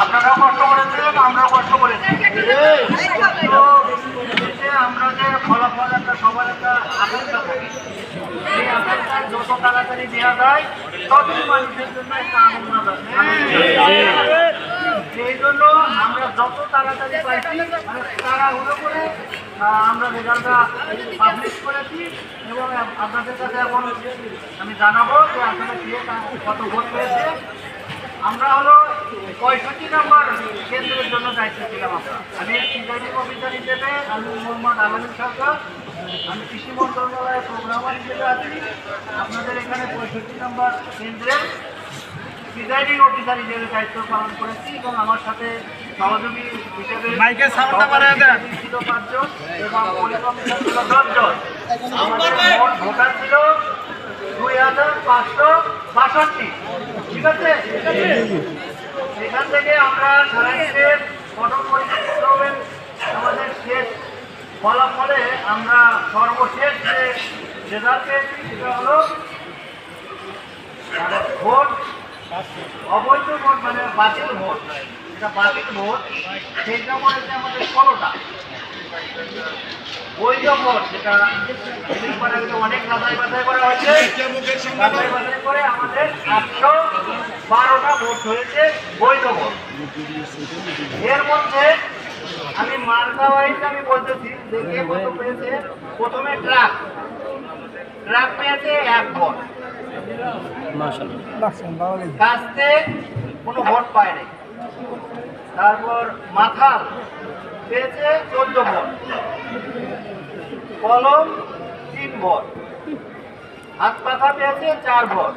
আপনারাও কষ্ট করেছিলেন, আমরাও কষ্ট করেছি। তো আমরা যে ফলাফল একটা সবার একটা আকাঙ্ক্ষা থাকে, সেই আকাঙ্ক্ষা যত তাড়াতাড়ি দেওয়া যায় ততই মানুষের জন্য একটা আনন্দ আছে। সেই জন্য আমরা যত তাড়াতাড়ি পাইছি তাড়াহুড়ো করে আমরা রেজাল্টটা পাবলিশ করেছি এবং আপনাদের কাছে এখন আমি জানাবো যে আসলে কে কত ভোট পেয়েছে। আমরা হলো 65 নম্বর কেন্দ্রের জন্য দায়িত্ব ছিলাম। আমি প্রিজাইডিং অফিসার হিসেবে আমি মোহাম্মদ আলমী সরকার, আমি কৃষি মন্ত্রণালয়ের প্রোগ্রামার হিসেবে আছি। আপনাদের এখানে 65 নম্বর কেন্দ্রের প্রিজাইডিং অফিসার হিসেবে দায়িত্ব পালন করেছি এবং আমার সাথে সহযোগী হিসেবে ছিল 5 জন এবং পুলিশ অফিসার ছিল 10 জন। আমাদের মোট ভোটার ছিল 2562। ঠিক আছে, সেখান থেকে আমরা সারা দেশের গঠন পরিচালিত হবেন। আমাদের শেষ ফলাফলে আমরা সর্বশেষ যে রেজাল্ট পেয়েছি সেটা হলো ভোট অবৈধ ভোট, মানে বাতিল ভোট, যেটা বাতিল ভোট সেইটা পড়েছে আমাদের 16টা। বৈধ ভোট যেটা অনেক যাচাই বাছাই করা হয়েছে, যাচাই বাছাই করে আমাদের 812টা ভোট হয়েছে বৈধ ভোট। এর মধ্যে আমি মার্কা ওয়াইজ আমি বলতেছি যে কে কত পেয়েছে। প্রথমে ট্রাক পেয়েছে 1 ভোট, কাস্তে কোনো ভোট পায়নি। তারপর মাথাল পেয়েছে 14 ভোট, কলম 3 ভোট, হাত পাখা পেয়েছে 4 ভোট,